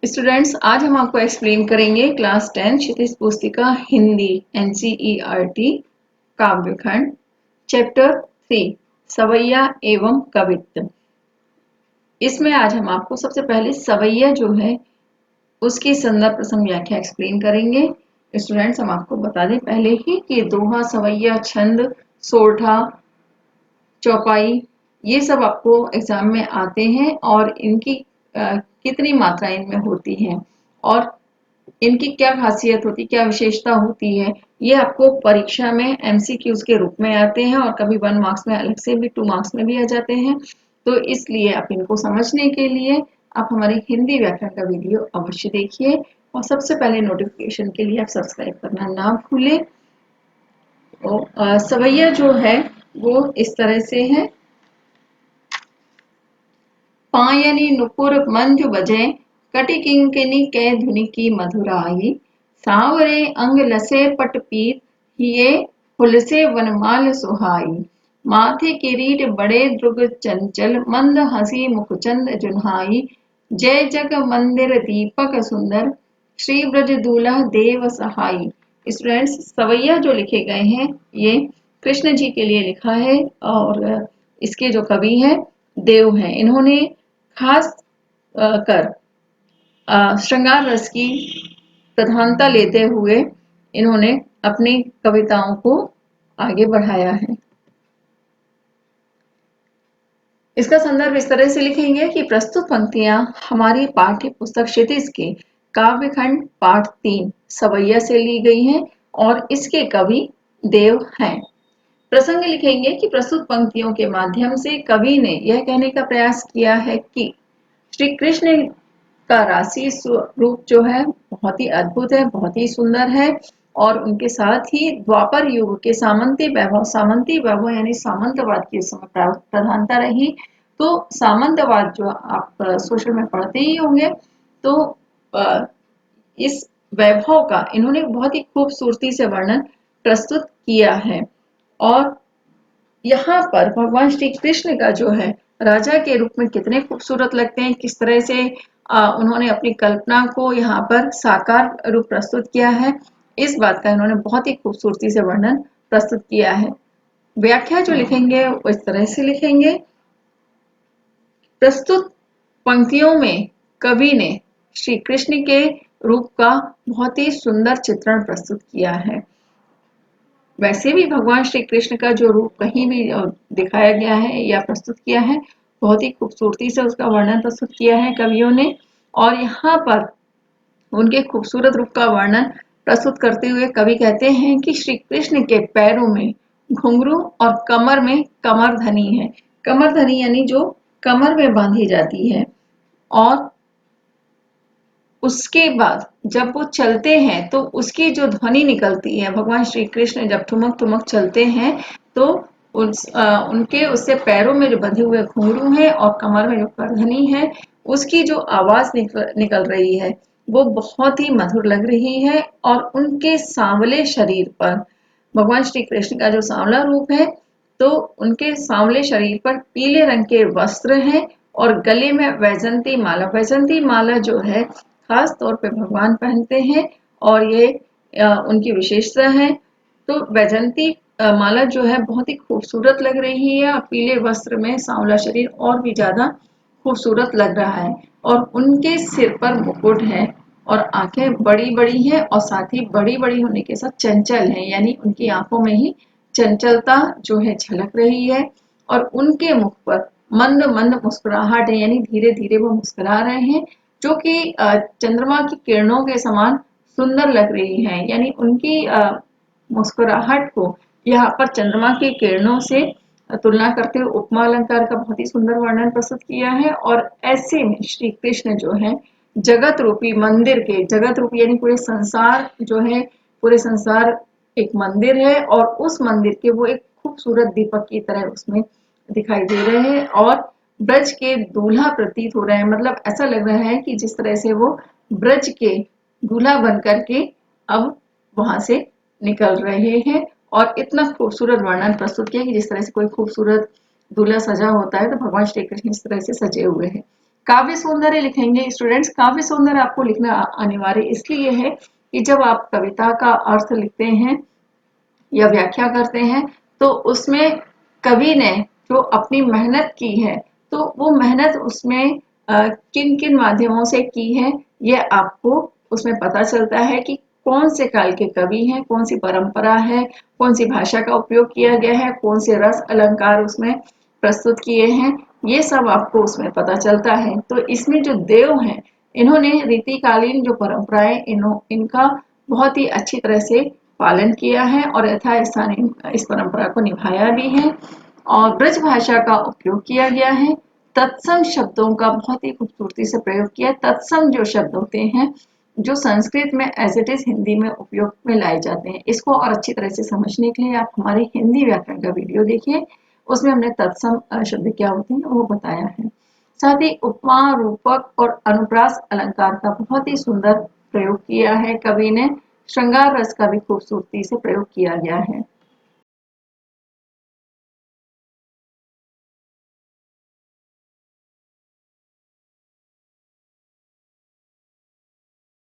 Students, आज हम आपको एक्सप्लेन करेंगे क्लास 10 क्षितिज पुस्तिका हिंदी एनसीईआरटी काव्यखंड चैप्टर 3 सवैया एवं कवित्व। इसमें आज हम आपको सबसे पहले सवैया जो है उसकी संदर्भ प्रसंग व्याख्या एक्सप्लेन करेंगे। स्टूडेंट्स, हम आपको बता दें पहले ही कि दोहा, सवैया, छंद, सोरठा, चौपाई ये सब आपको एग्जाम में आते हैं और इनकी कितनी मात्रा इनमें होती है और इनकी क्या खासियत होती है, क्या विशेषता होती है, ये आपको परीक्षा में एमसीक्यूज के रूप में आते हैं और कभी 1 मार्क्स में अलग से भी 2 मार्क्स में भी आ जाते हैं। तो इसलिए आप इनको समझने के लिए आप हमारे हिंदी व्याकरण का वीडियो अवश्य देखिए और सबसे पहले नोटिफिकेशन के लिए आप सब्सक्राइब करना ना भूलें। तो सवैया जो है वो इस तरह से है। पायनि नुपुर मंजु बजे कटि किंकिनी कै धुनि की मधुराई सावरे अंग लसे पट पीत हिये हुलसे वनमाल सुहाई माथे किरीट बड़े द्रुग चंचल मंद हंसी मुखचंद जुन्हाई जय जग मंदिर दीपक सुंदर श्री ब्रज दूल्हा देव सहाई। स्टूडेंट्स, सवैया जो लिखे गए हैं ये कृष्ण जी के लिए लिखा है और इसके जो कवि हैं देव हैं। इन्होंने खास कर श्रृंगार रस की प्रधानता लेते हुए इन्होंने अपनी कविताओं को आगे बढ़ाया है। इसका संदर्भ इस तरह से लिखेंगे कि प्रस्तुत पंक्तियां हमारी पाठ्य पुस्तक क्षितिज के काव्यखंड पाठ 3 सवैया से ली गई हैं और इसके कवि देव हैं। प्रसंग लिखेंगे कि प्रस्तुत पंक्तियों के माध्यम से कवि ने यह कहने का प्रयास किया है कि श्री कृष्ण का राशि स्वरूप जो है बहुत ही अद्भुत है, बहुत ही सुंदर है और उनके साथ ही द्वापर युग के सामंती वैभव यानी सामंतवाद की उस समय प्रधानता रही। तो सामंतवाद जो आप सोशल में पढ़ते ही होंगे, तो इस वैभव का इन्होंने बहुत ही खूबसूरती से वर्णन प्रस्तुत किया है और यहाँ पर भगवान श्री कृष्ण का जो है राजा के रूप में कितने खूबसूरत लगते हैं, किस तरह से उन्होंने अपनी कल्पना को यहाँ पर साकार रूप प्रस्तुत किया है, इस बात का इन्होंने बहुत ही खूबसूरती से वर्णन प्रस्तुत किया है। व्याख्या जो लिखेंगे वो इस तरह से लिखेंगे। प्रस्तुत पंक्तियों में कवि ने श्री कृष्ण के रूप का बहुत ही सुंदर चित्रण प्रस्तुत किया है। वैसे भी भगवान श्री कृष्ण का जो रूप कहीं भी दिखाया गया है या प्रस्तुत किया है, बहुत ही खूबसूरती से उसका वर्णन प्रस्तुत किया है कवियों ने और यहाँ पर उनके खूबसूरत रूप का वर्णन प्रस्तुत करते हुए कवि कहते हैं कि श्री कृष्ण के पैरों में घुंघरू और कमर में कमरधनी है। कमरधनी यानी जो कमर में बांधी जाती है और उसके बाद जब वो चलते हैं तो उसकी जो ध्वनि निकलती है, भगवान श्री कृष्ण जब ठुमक ठुमक चलते हैं तो उनके उससे पैरों में जो बंधे हुए घुंघरू हैं और कमर में जो करधनी है उसकी जो आवाज निकल रही है वो बहुत ही मधुर लग रही है और उनके सांवले शरीर पर भगवान श्री कृष्ण का जो सांवला रूप है तो उनके सांवले शरीर पर पीले रंग के वस्त्र हैं और गले में वैजंती माला जो है खास तौर पे भगवान पहनते हैं और ये उनकी विशेषता है। तो वैजंती माला जो है बहुत ही खूबसूरत लग रही है और पीले वस्त्र में सांवला शरीर और भी ज्यादा खूबसूरत लग रहा है और उनके सिर पर मुकुट है और आंखें बड़ी बड़ी हैं और साथ ही बड़ी बड़ी होने के साथ चंचल हैं, यानी उनकी आंखों में ही चंचलता जो है झलक रही है और उनके मुख पर मंद मंद मुस्कुराहट है, यानी धीरे धीरे वो मुस्कुरा रहे हैं जो कि चंद्रमा की किरणों के समान सुंदर लग रही है। यानी उनकी मुस्कुराहट को यहाँ पर चंद्रमा की किरणों से तुलना करते हुए उपमा अलंकार का बहुत ही सुंदर वर्णन प्रस्तुत किया है और ऐसे में श्री कृष्ण जो है जगत रूपी मंदिर के, जगत रूपी यानी पूरे संसार जो है, पूरे संसार एक मंदिर है और उस मंदिर के वो एक खूबसूरत दीपक की तरह उसमें दिखाई दे रहे हैं और ब्रज के दूल्हा प्रतीत हो रहे हैं। मतलब ऐसा लग रहा है कि जिस तरह से वो ब्रज के दूल्हा बन करके अब वहां से निकल रहे हैं और इतना खूबसूरत वर्णन प्रस्तुत किया कि जिस तरह से कोई खूबसूरत दूल्हा सजा होता है तो भगवान श्री कृष्ण इस तरह से सजे हुए हैं। काव्य सौंदर्य लिखेंगे स्टूडेंट्स। काव्य सौंदर्य आपको लिखना अनिवार्य इसलिए है कि जब आप कविता का अर्थ लिखते हैं या व्याख्या करते हैं तो उसमें कवि ने जो अपनी मेहनत की है तो वो मेहनत उसमें किन किन माध्यमों से की है ये आपको उसमें पता चलता है कि कौन से काल के कवि हैं, कौन सी परंपरा है, कौन सी भाषा का उपयोग किया गया है, कौन से रस अलंकार उसमें प्रस्तुत किए हैं, ये सब आपको उसमें पता चलता है। तो इसमें जो देव हैं इन्होंने रीतिकालीन जो परंपराएं इनका बहुत ही अच्छी तरह से पालन किया है और यथास्थान इस परंपरा को निभाया भी है। और ब्रज भाषा का उपयोग किया गया है। तत्सम शब्दों का बहुत ही खूबसूरती से प्रयोग किया। तत्सम जो शब्द होते हैं जो संस्कृत में एज इट इज हिंदी में उपयोग में लाए जाते हैं, इसको और अच्छी तरह से समझने के लिए आप हमारे हिंदी व्याकरण का वीडियो देखिए, उसमें हमने तत्सम शब्द क्या होते हैं वो बताया है। साथ ही उपमा, रूपक और अनुप्रास अलंकार का बहुत ही सुंदर प्रयोग किया है कवि ने। श्रृंगार रस का भी खूबसूरती से प्रयोग किया गया है।